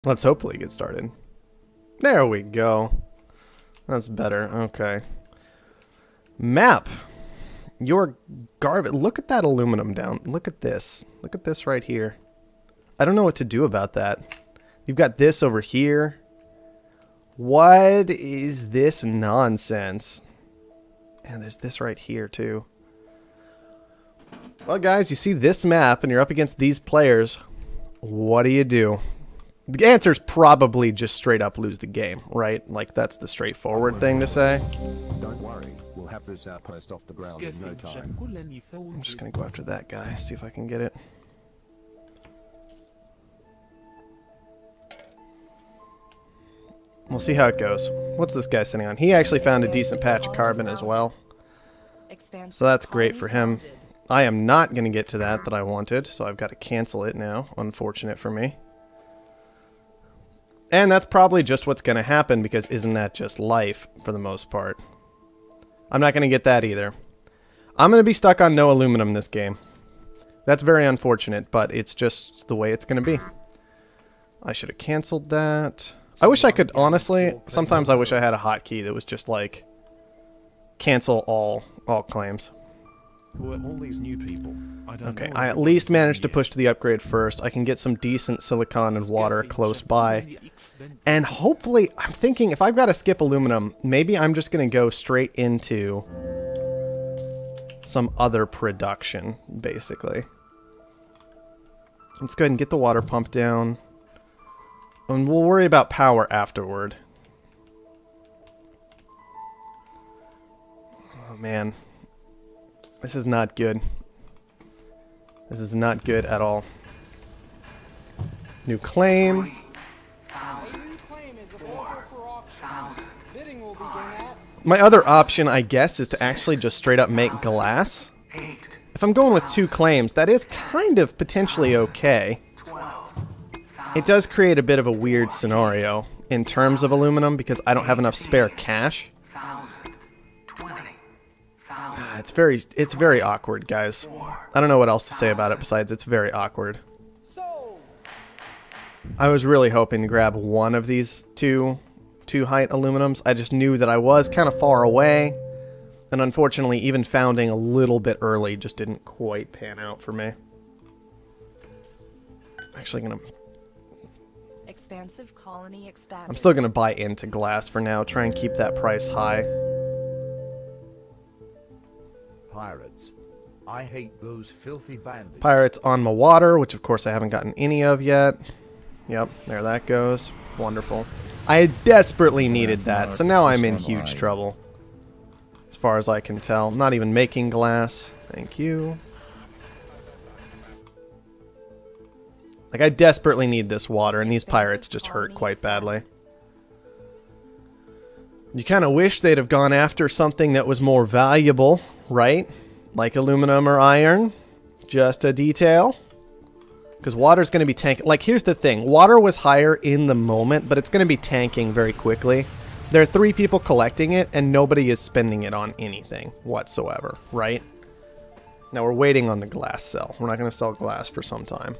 Let's hopefully get started. There we go. That's better. Okay. Map. Your garbage. Look at that aluminum down. Look at this. Look at this right here. I don't know what to do about that. You've got this over here. What is this nonsense? And there's this right here too. Well, guys, you see this map and you're up against these players. What do? The answer's probably just straight up lose the game, right? Like, that's the straightforward thing to say. Don't worry, we'll have this outpost off the ground in no time. I'm just gonna go after that guy, see if I can get it. We'll see how it goes. What's this guy sitting on? He actually found a decent patch of carbon as well. So that's great for him. I am not going to get to that I wanted, so I've got to cancel it now. Unfortunate for me. And that's probably just what's going to happen, because isn't that just life for the most part? I'm not going to get that either. I'm going to be stuck on no aluminum this game. That's very unfortunate, but it's just the way it's going to be. I should have canceled that. I wish I could, honestly, sometimes I wish I had a hotkey that was just like, cancel all claims. Who are all these new people? Okay, I at least managed to push to the upgrade first. I can get some decent silicon and water close by. And hopefully, I'm thinking if I've got to skip aluminum, maybe I'm just going to go straight into some other production, basically. Let's go ahead and get the water pump down. And we'll worry about power afterward. Oh, man. This is not good. This is not good at all. New claim. My other option, I guess, is to actually just straight up make glass. If I'm going with 2 claims, that is kind of potentially okay. It does create a bit of a weird scenario in terms of aluminum because I don't have enough spare cash. It's very awkward, guys. I don't know what else to say about it besides it's very awkward. I was really hoping to grab one of these two height aluminums. I just knew that I was kind of far away, and unfortunately even founding a little bit early just didn't quite pan out for me. Actually gonna... Expansive colony expanded. I'm still gonna buy into glass for now, try and keep that price high. Pirates. I hate those filthy bandits. Pirates on my water, which of course I haven't gotten any of yet. Yep, there that goes. Wonderful. I desperately needed that, so now I'm in huge trouble. As far as I can tell. Not even making glass. Thank you. Like, I desperately need this water, and these pirates just hurt quite badly. You kind of wish they'd have gone after something that was more valuable, right? Like aluminum or iron. Just a detail. Because water's going to be tanking. Like, here's the thing. Water was higher in the moment, but it's going to be tanking very quickly. There are 3 people collecting it, and nobody is spending it on anything whatsoever, right? Now, we're waiting on the glass sell. We're not going to sell glass for some time.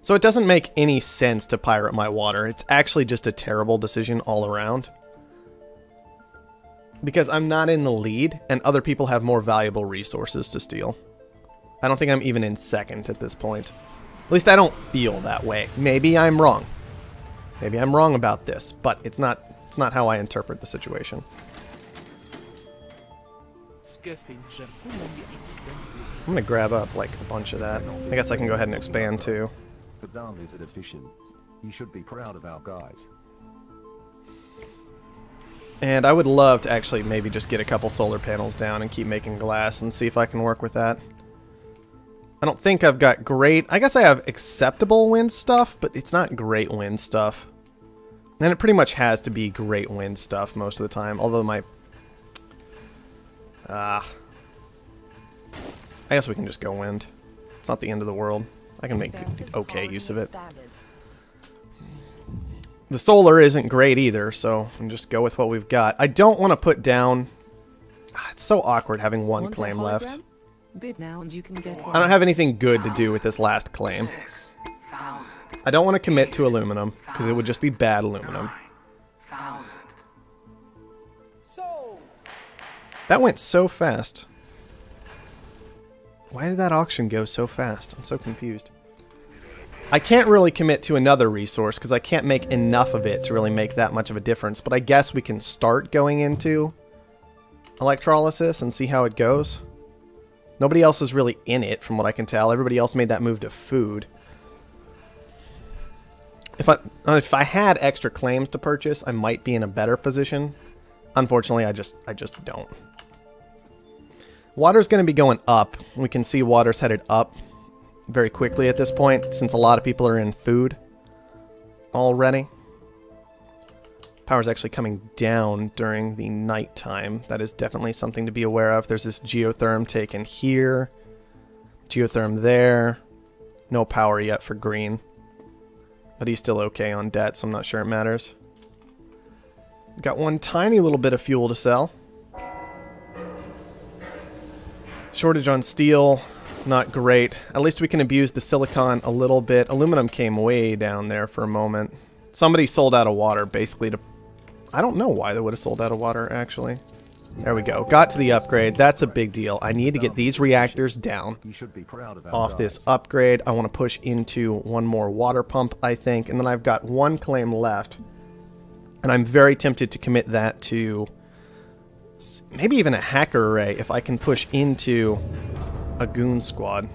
So it doesn't make any sense to pirate my water. It's actually just a terrible decision all around. Because I'm not in the lead, and other people have more valuable resources to steal. I don't think I'm even in second at this point. At least I don't feel that way. Maybe I'm wrong. Maybe I'm wrong about this, but it's not how I interpret the situation. I'm gonna grab up like a bunch of that. I guess I can go ahead and expand too. But damn, is it efficient? You should be proud of our guys. And I would love to actually maybe just get a couple solar panels down and keep making glass and see if I can work with that. I don't think I've got great... I guess I have acceptable wind stuff, but it's not great wind stuff. And it pretty much has to be great wind stuff most of the time, although my... I guess we can just go wind. It's not the end of the world. I can make okay use of it. The solar isn't great either, so I'll just go with what we've got. I don't want to put down... It's so awkward having one claim left. Bid now and you can get one. I don't have anything good to do with this last claim. I don't want to commit to aluminum, because it would just be bad aluminum. That went so fast. Why did that auction go so fast? I'm so confused. I can't really commit to another resource because I can't make enough of it to really make that much of a difference. But I guess we can start going into electrolysis and see how it goes. Nobody else is really in it from what I can tell. Everybody else made that move to food. If I had extra claims to purchase, I might be in a better position. Unfortunately, I just don't. Water's going to be going up. We can see water's headed up very quickly at this point, since a lot of people are in food already. Power's actually coming down during the nighttime. That is definitely something to be aware of. There's this geotherm taken here. Geotherm there. No power yet for green. But he's still okay on debt, so I'm not sure it matters. Got one tiny little bit of fuel to sell. Shortage on steel, not great. At least we can abuse the silicon a little bit. Aluminum came way down there for a moment. Somebody sold out of water, basically, to... I don't know why they would have sold out of water, actually. There we go. Got to the upgrade. That's a big deal. I need to get these reactors down off this upgrade. I want to push into one more water pump, I think. And then I've got one claim left. And I'm very tempted to commit that to... maybe even a hacker array if I can push into a goon squad.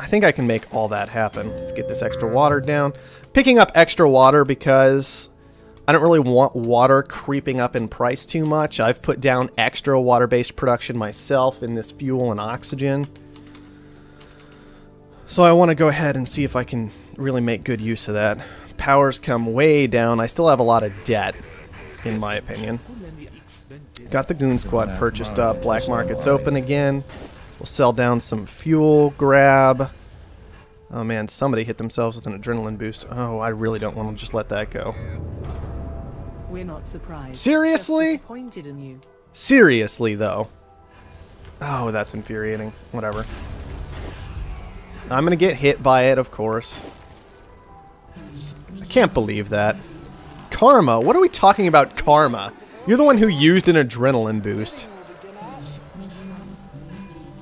I think I can make all that happen. Let's get this extra water down. Picking up extra water because I don't really want water creeping up in price too much. I've put down extra water-based production myself in this fuel and oxygen. So I want to go ahead and see if I can really make good use of that. Power's come way down. I still have a lot of debt, in my opinion. Got the goon squad purchased up. Black market's open again. We'll sell down some fuel, grab. Oh man, somebody hit themselves with an adrenaline boost. Oh, I really don't want to just let that go. We're not surprised. Seriously? Just disappointed in you. Seriously, though. Oh, that's infuriating. Whatever. I'm gonna get hit by it, of course. I can't believe that. Karma? What are we talking about, Karma? You're the one who used an adrenaline boost.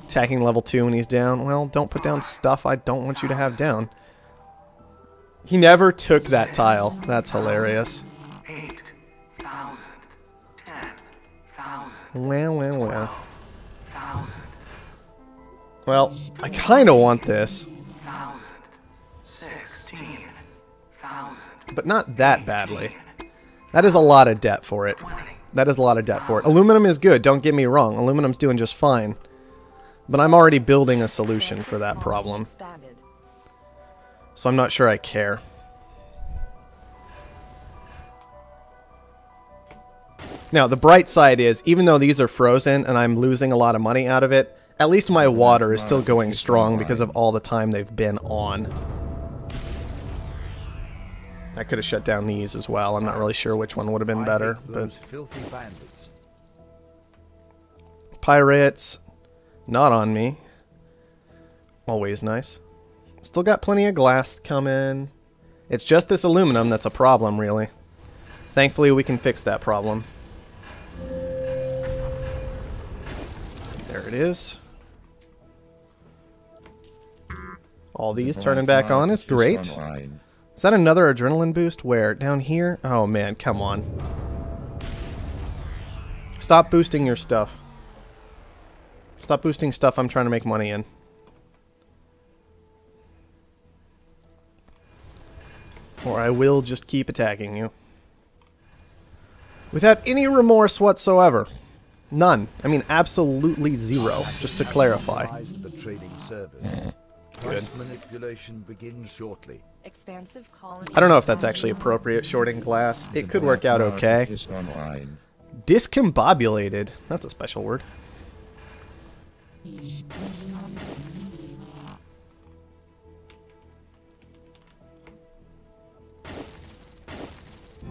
Attacking level 2 when he's down. Well, don't put down stuff I don't want you to have down. He never took that tile. That's hilarious. 8,000, 10,000. Well. Well, I kind of want this. 16,000. But not that badly. That is a lot of debt for it. That is a lot of debt for it. Aluminum is good, don't get me wrong. Aluminum's doing just fine. But I'm already building a solution for that problem. So I'm not sure I care. Now, the bright side is, even though these are frozen and I'm losing a lot of money out of it, at least my water is still going strong because of all the time they've been on. I could have shut down these as well. I'm not really sure which one would have been better. But pirates, not on me. Always nice. Still got plenty of glass coming. It's just this aluminum that's a problem, really. Thankfully, we can fix that problem. There it is. All these turning back on is great. Is that another adrenaline boost? Where? Down here? Oh man, come on. Stop boosting your stuff. Stop boosting stuff I'm trying to make money in. Or I will just keep attacking you. Without any remorse whatsoever. None. I mean, absolutely zero, just to clarify. Good. Manipulation begins shortly. Expansive colony. I don't know if that's actually appropriate, shorting glass. It could work out okay. Discombobulated. That's a special word. These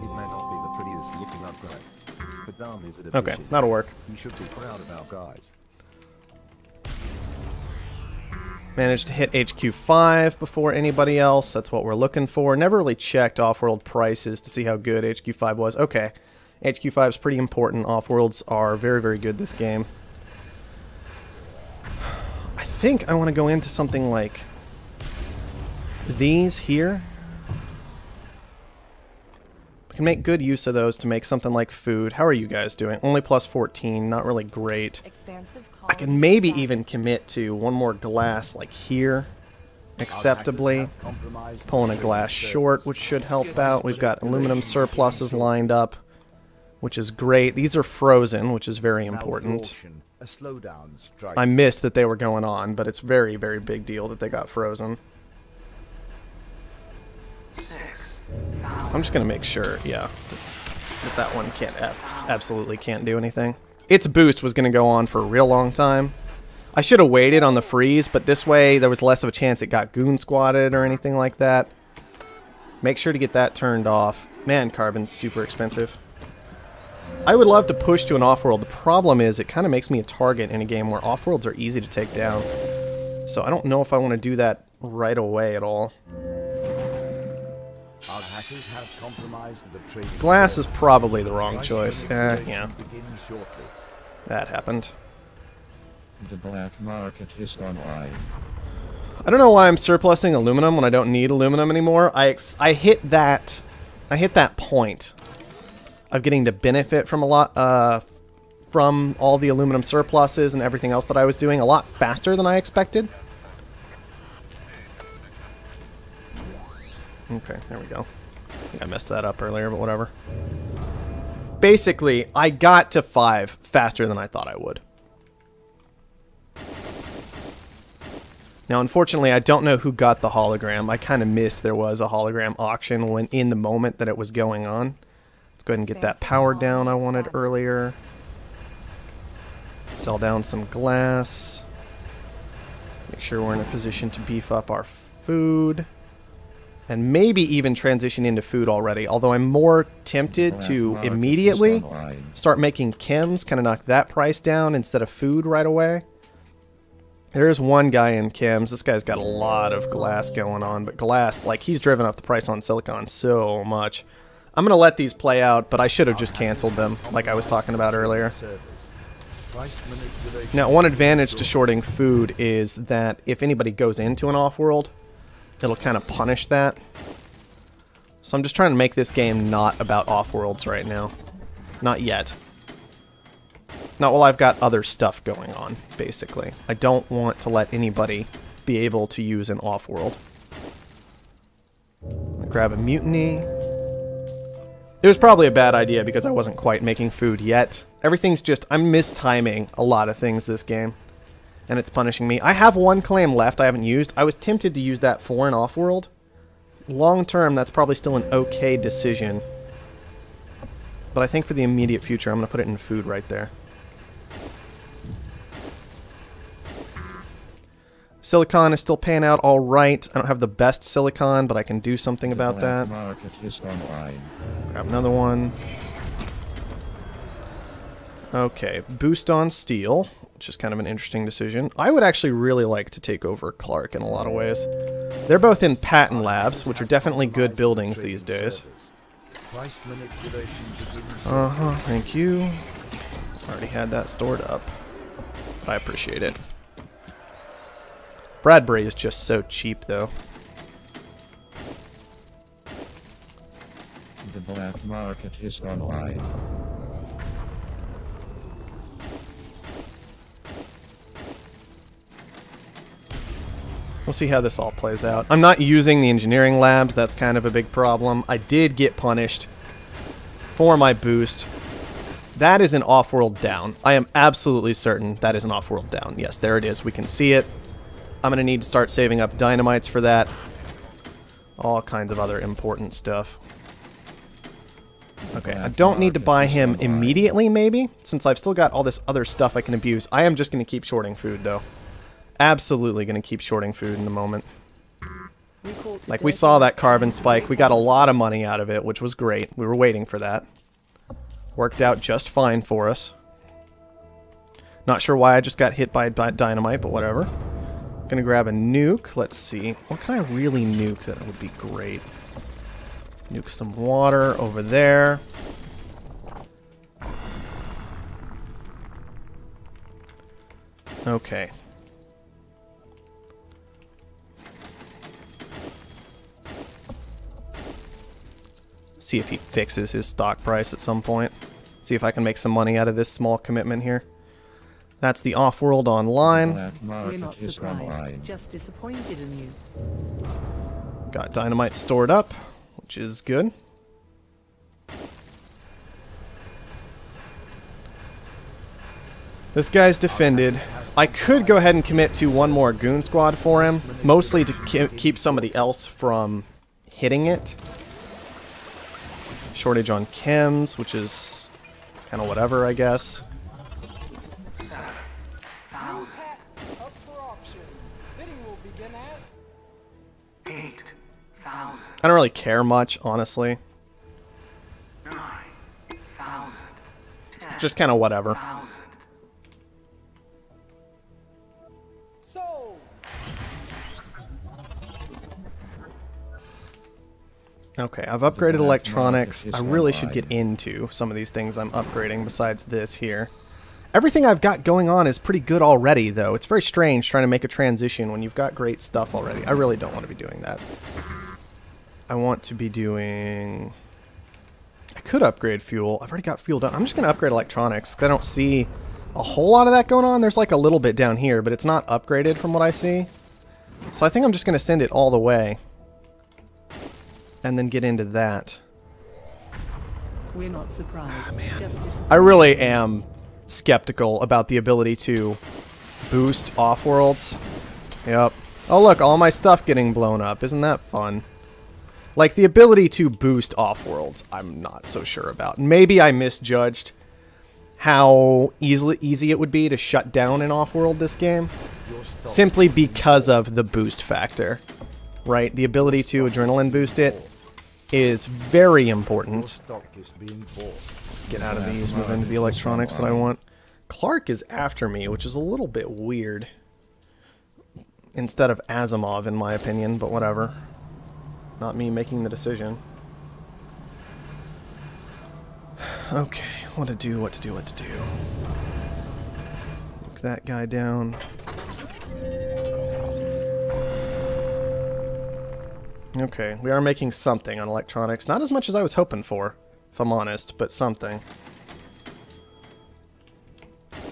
may not be the prettiest looking upgrade, but damn is it efficient. Okay, that'll work. You should be proud of our guys. Managed to hit HQ5 before anybody else. That's what we're looking for. Never really checked Offworld prices to see how good HQ5 was. Okay. HQ5 is pretty important. Offworlds are very, very good this game. I think I want to go into something like these here. We can make good use of those to make something like food. How are you guys doing? Only plus 14, not really great. I can maybe even commit to one more glass like here, acceptably. Pulling a glass short, which should help out. We've got aluminum surpluses lined up, which is great. These are frozen, which is very important. I missed that they were going on, but it's very, very big deal that they got frozen. I'm just going to make sure, yeah, that one can't absolutely can't do anything. Its boost was going to go on for a real long time. I should have waited on the freeze, but this way there was less of a chance it got goon squatted or anything like that. Make sure to get that turned off. Man, carbon's super expensive. I would love to push to an Offworld. The problem is it kind of makes me a target in a game where Offworlds are easy to take down. So I don't know if I want to do that right away at all. Glass is probably the wrong choice. Yeah. That happened. The black market is online. I don't know why I'm surplusing aluminum when I don't need aluminum anymore. I hit that point of getting to benefit from a lot from all the aluminum surpluses and everything else that I was doing a lot faster than I expected. Okay, there we go. I think I messed that up earlier, but whatever. Basically, I got to 5 faster than I thought I would. Now, unfortunately, I don't know who got the hologram. I kind of missed there was a hologram auction when in the moment that it was going on. Let's go ahead and get that power down I wanted earlier. Sell down some glass. Make sure we're in a position to beef up our food. And maybe even transition into food already. Although I'm more tempted to immediately start making chems, kind of knock that price down instead of food right away. There's one guy in chems. This guy's got a lot of glass going on. But glass, like, he's driven up the price on silicon so much. I'm going to let these play out, but I should have just canceled them, like I was talking about earlier. Now, one advantage to shorting food is that if anybody goes into an Offworld, it'll kind of punish that. So I'm just trying to make this game not about Offworlds right now. Not yet. Not while I've got other stuff going on, basically. I don't want to let anybody be able to use an Offworld. Grab a mutiny. It was probably a bad idea because I wasn't quite making food yet. Everything's just... I'm mistiming a lot of things this game. And it's punishing me. I have one claim left I haven't used. I was tempted to use that for an Offworld. Long term, that's probably still an okay decision. But I think for the immediate future, I'm going to put it in food right there. Silicon is still paying out all right. I don't have the best silicon, but I can do something about that. Grab another one. Okay, boost on steel, which is kind of an interesting decision. I would actually really like to take over Clark in a lot of ways. They're both in patent labs, which are definitely good buildings these days. Thank you. Already had that stored up. I appreciate it. Bradbury is just so cheap, though. The black market is online. We'll see how this all plays out. I'm not using the engineering labs. That's kind of a big problem. I did get punished for my boost. That is an Offworld down. I am absolutely certain that is an Offworld down. Yes, there it is. We can see it. I'm going to need to start saving up dynamites for that. All kinds of other important stuff. Okay, I don't need to buy him immediately, maybe, since I've still got all this other stuff I can abuse. I am just going to keep shorting food, though. Absolutely going to keep shorting food in the moment. Like, we saw that carbon spike. We got a lot of money out of it, which was great. We were waiting for that. Worked out just fine for us. Not sure why I just got hit by dynamite, but whatever. Gonna grab a nuke. Let's see. What can I really nuke that would be great? Nuke some water over there. Okay. See if he fixes his stock price at some point. See if I can make some money out of this small commitment here. That's the Offworld online. Black We're market not is surprised. online. Just disappointed in you. Got dynamite stored up, which is good. This guy's defended. I could go ahead and commit to one more goon squad for him, mostly to keep somebody else from hitting it. Shortage on chems, which is kind of whatever, I guess. 7,000. Up for auction. Bidding will begin at 8,000. I don't really care much, honestly. 9,000. Just kind of whatever. 10,000. sold. Okay, I've upgraded electronics. is I really should online. get into some of these things I'm upgrading besides this here. Everything I've got going on is pretty good already, though. It's very strange trying to make a transition when you've got great stuff already. I really don't want to be doing that. I want to be doing... I could upgrade fuel. I've already got fuel done. I'm just going to upgrade electronics, 'cause I don't see a whole lot of that going on. There's like a little bit down here, but it's not upgraded from what I see. So I think I'm just going to send it all the way. And then get into that. We're not surprised. Just disappointed. I really am skeptical about the ability to boost Offworlds. Yep. Oh look, all my stuff getting blown up. Isn't that fun? Like, the ability to boost Offworlds, I'm not so sure about. Maybe I misjudged how easy it would be to shut down an Offworld this game. Simply because of the boost factor. Right? The ability to adrenaline boost it is very Your important. stock is being bought. Get out of these, move into the electronics that I want. Clark is after me, which is a little bit weird. Instead of Asimov, in my opinion, but whatever. Not me making the decision. Okay, what to do, what to do, what to do. Look that guy down. Okay, we are making something on electronics. Not as much as I was hoping for, if I'm honest, but something.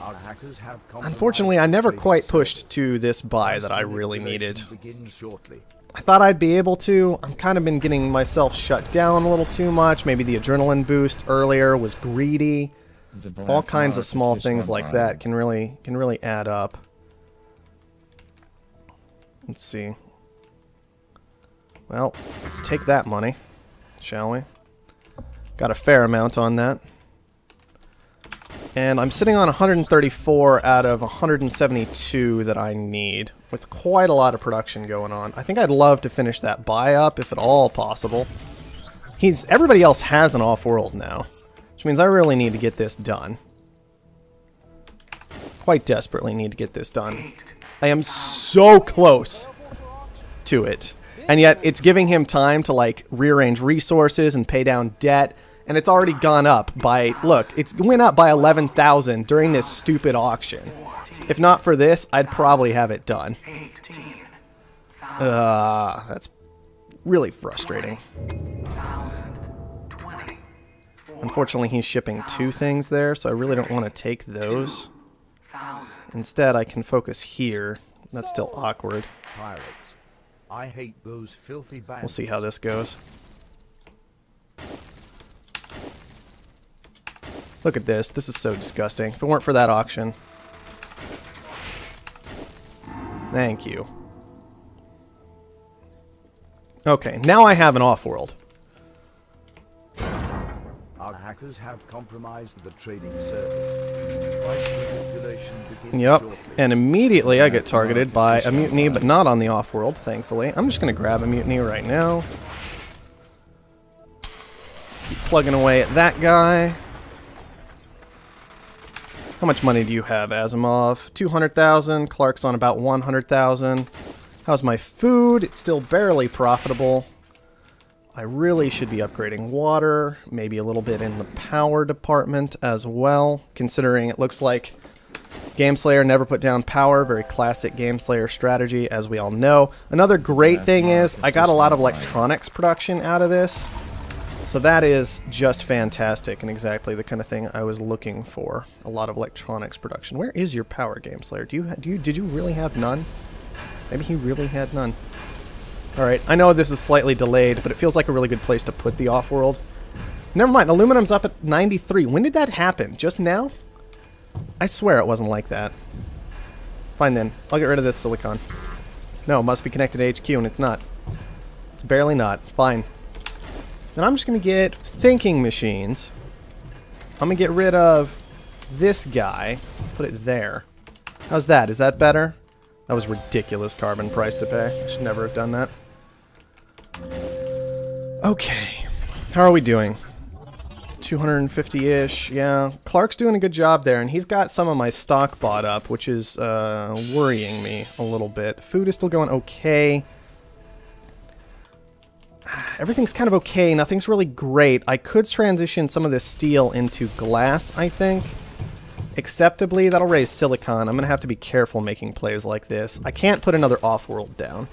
Our hackers have Unfortunately, I never compromised quite the pushed to this buy trading that I service. really Manipulation needed. begins shortly. I thought I'd be able to. I'm kind of been getting myself shut down a little too much. Maybe the adrenaline boost earlier was greedy. The black All kinds of market small is things like online. that can really add up. Let's see. Well, let's take that money, shall we? Got a fair amount on that. And I'm sitting on 134 out of 172 that I need, with quite a lot of production going on. I think I'd love to finish that buy up, if at all possible. Everybody else has an Offworld now, which means I really need to get this done. Quite desperately need to get this done. I am so close to it. And yet, it's giving him time to, like, rearrange resources and pay down debt. And it's already gone up by, look, it's went up by 11,000 during this stupid auction. If not for this, I'd probably have it done. 18,000. That's really frustrating. 20. Unfortunately, he's shipping 2 things there, so I really don't want to take those. 1,000. Instead, I can focus here. That's still awkward. Pirates. I hate those filthy bandits. We'll see how this goes. Look at this. This is so disgusting. If it weren't for that auction. Thank you. Okay, now I have an Offworld. Our hackers have compromised the trading service. Price manipulation begins Yep, shortly. and immediately I get targeted by a mutiny, but not on the Offworld, thankfully. I'm just going to grab a mutiny right now. Keep plugging away at that guy. How much money do you have, Asimov? 200,000. Clark's on about 100,000. How's my food? It's still barely profitable. I really should be upgrading water, maybe a little bit in the power department as well, considering it looks like Gameslayer never put down power. Very classic Gameslayer strategy, as we all know. Another great thing is I got a lot of electronics production out of this. So that is just fantastic and exactly the kind of thing I was looking for. A lot of electronics production. Where is your power, Gameslayer? Did you really have none? Maybe he really had none. Alright, I know this is slightly delayed, but it feels like a really good place to put the Offworld. Never mind, aluminum's up at 93. When did that happen? Just now? I swear it wasn't like that. Fine then. I'll get rid of this silicon. No, it must be connected to HQ, and it's not. It's barely not. Fine. Then I'm just going to get thinking machines. I'm going to get rid of this guy. Put it there. How's that? Is that better? That was ridiculous carbon price to pay. I should never have done that. Okay. How are we doing? 250-ish. Yeah. Clark's doing a good job there, and he's got some of my stock bought up, which is worrying me a little bit. Food is still going okay. Everything's kind of okay. Nothing's really great. I could transition some of this steel into glass, I think. Acceptably. That'll raise silicon. I'm going to have to be careful making plays like this. I can't put another Offworld down.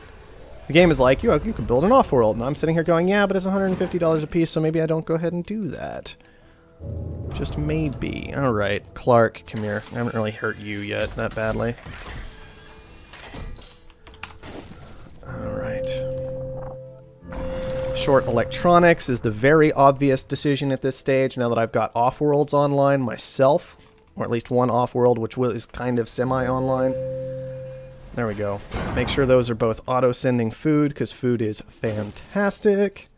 The game is like, you can build an Offworld, and I'm sitting here going, yeah, but it's $150 a piece, so maybe I don't go ahead and do that. Just maybe. Alright, Clark, come here. I haven't really hurt you yet that badly. Alright. Short electronics is the very obvious decision at this stage, now that I've got Offworlds online myself. Or at least one Offworld, which is kind of semi-online. There we go. Make sure those are both auto-sending food, because food is fantastic.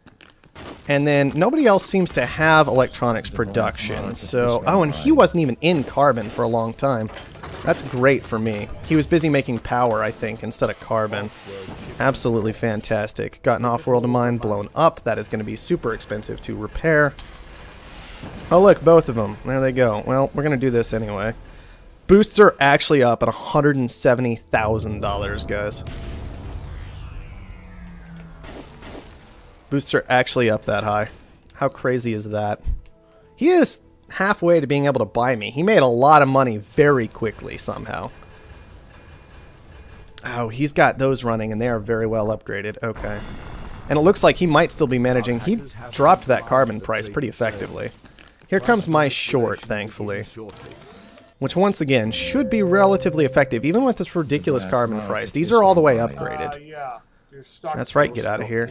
And then nobody else seems to have electronics production. So, oh, and he wasn't even in carbon for a long time. That's great for me. He was busy making power, I think, instead of carbon. Absolutely fantastic. Got an Offworld of mine blown up. That is going to be super expensive to repair. Oh, look, both of them. There they go. Well, we're going to do this anyway. Boosts are actually up at $170,000, guys. Boosts are actually up that high. How crazy is that? He is halfway to being able to buy me. He made a lot of money very quickly somehow. Oh, he's got those running, and they are very well upgraded. Okay. And it looks like he might still be managing. He dropped that carbon price pretty effectively. Here comes my short, thankfully. Which, once again, should be relatively effective, even with this ridiculous carbon price. These are all the way upgraded. That's right, get out of here.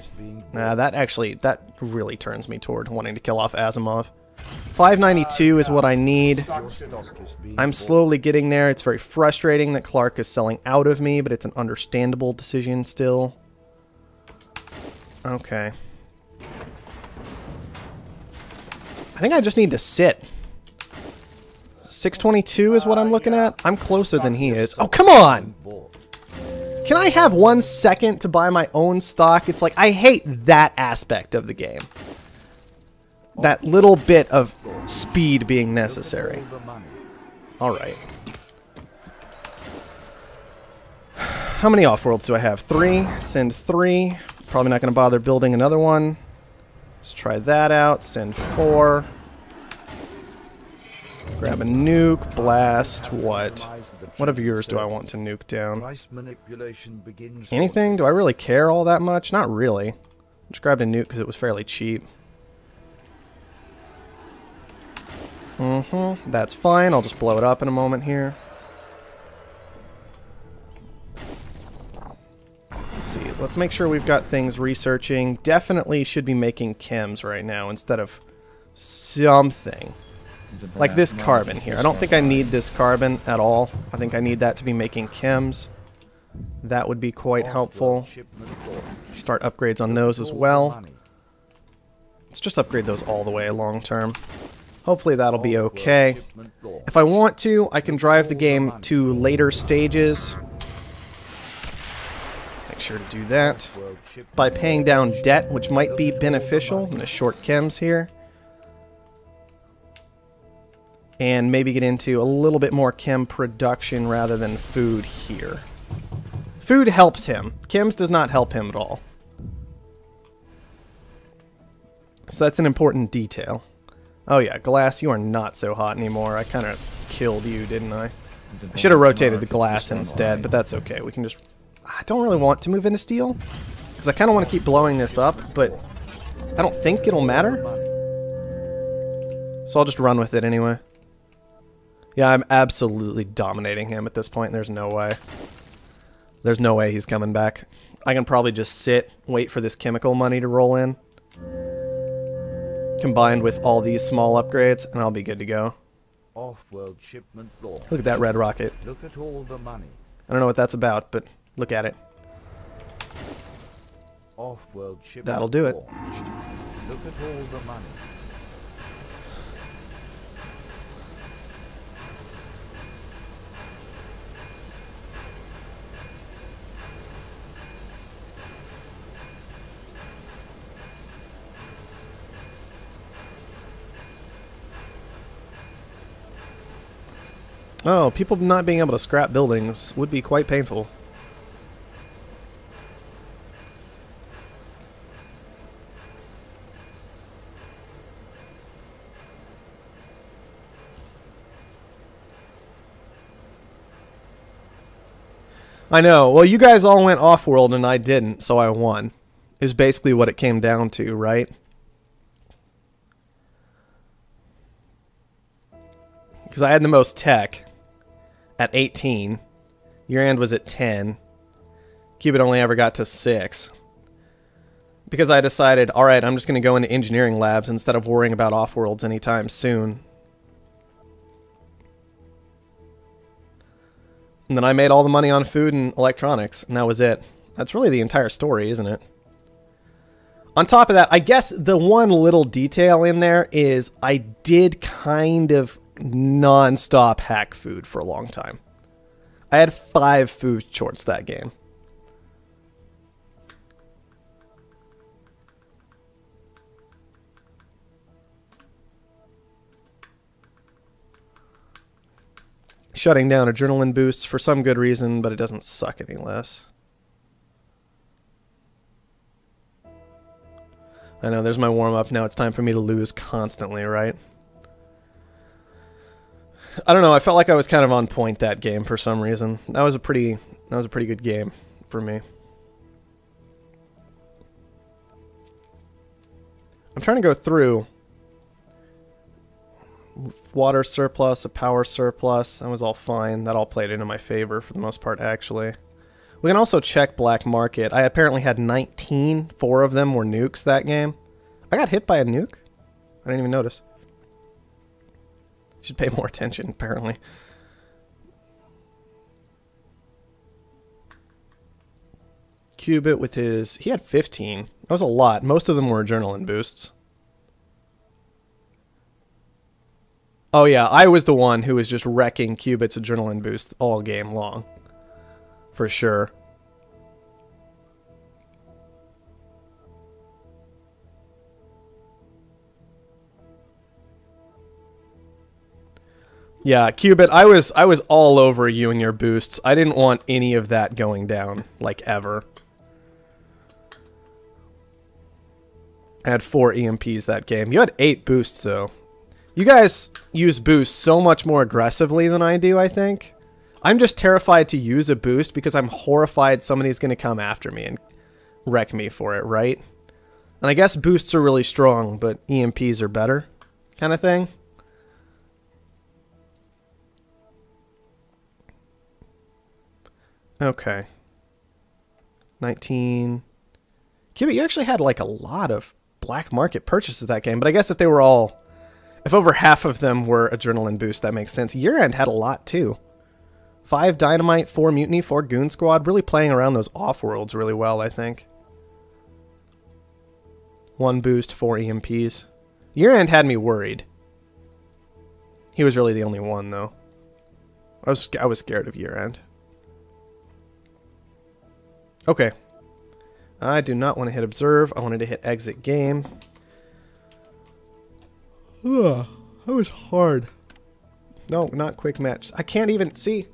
Nah, that really turns me toward wanting to kill off Asimov. 592 is what I need. I'm slowly getting there. It's very frustrating that Clark is selling out of me, but it's an understandable decision still. Okay. I think I just need to sit. 622 is what I'm looking at. I'm closer than he is. Oh, come on! Can I have 1 second to buy my own stock? It's like, I hate that aspect of the game. That little bit of speed being necessary. Alright. How many Offworlds do I have? 3. Send 3. Probably not going to bother building another one. Let's try that out. Send 4. Grab a nuke. Blast. What? What of yours do I want to nuke down? Anything? Do I really care all that much? Not really. Just grabbed a nuke because it was fairly cheap. That's fine. I'll just blow it up in a moment here. Let's see. Let's make sure we've got things researching. Definitely should be making chems right now instead of something. Like this carbon here. I don't think I need this carbon at all. I think I need that to be making chems. That would be quite helpful. Start upgrades on those as well. Let's just upgrade those all the way long term. Hopefully that'll be okay. If I want to, I can drive the game to later stages. Make sure to do that. By paying down debt, which might be beneficial in the short chems here. and maybe get into a little bit more chem production rather than food here. Food helps him. Chems does not help him at all. So that's an important detail. Oh yeah, glass, you are not so hot anymore. I kind of killed you, didn't I? I should have rotated the glass instead, but that's okay. We can just... I don't really want to move into steel, because I kind of want to keep blowing this up, but I don't think it'll matter. So I'll just run with it anyway. Yeah, I'm absolutely dominating him at this point. There's no way. There's no way he's coming back. I can probably just sit, wait for this chemical money to roll in, combined with all these small upgrades, and I'll be good to go. Offworld shipment launched. Look at that red rocket. Look at all the money. I don't know what that's about, but look at it. Offworld shipment That'll do it. launched. Look at all the money. Oh, people not being able to scrap buildings would be quite painful. I know. Well, you guys all went off-world and I didn't, so I won. Is basically what it came down to, right? Because I had the most tech at 18. Your end was at 10. Cubit only ever got to 6. Because I decided, alright, I'm just going to go into engineering labs instead of worrying about off-worlds anytime soon. And then I made all the money on food and electronics, and that was it. That's really the entire story, isn't it? On top of that, I guess the one little detail in there is I did kind of non-stop hack food for a long time. I had 5 food shorts that game. Shutting down adrenaline boosts for some good reason, but it doesn't suck any less. I know, there's my warm-up. Now it's time for me to lose constantly, right? I don't know, I felt like I was kind of on point that game for some reason. That was a pretty good game for me. I'm trying to go through water surplus, a power surplus. That was all fine. That all played into my favor for the most part, actually. We can also check black market. I apparently had 19. 4 of them were nukes that game. I got hit by a nuke? I didn't even notice. Should pay more attention, apparently. Cubit with his... He had 15. That was a lot. Most of them were adrenaline boosts. Oh yeah, I was the one who was just wrecking Cubit's adrenaline boost all game long. For sure. Yeah, Cubit, I was all over you and your boosts. I didn't want any of that going down, like, ever. I had 4 EMPs that game. You had 8 boosts, though. You guys use boosts so much more aggressively than I do, I think. I'm just terrified to use a boost because I'm horrified somebody's going to come after me and wreck me for it, right? And I guess boosts are really strong, but EMPs are better, kind of thing. Okay. 19. Cubit, you actually had like a lot of black market purchases that game, but I guess if they were all... If over half of them were adrenaline boost, that makes sense. Your end had a lot, too. 5 dynamite, 4 mutiny, 4 goon squad. Really playing around those off-worlds really well, I think. 1 boost, 4 EMPs. Your end had me worried. He was really the only one, though. I was scared of your end. Okay. I do not want to hit observe. I wanted to hit exit game. Ugh, that was hard. No, not quick match. I can't even see.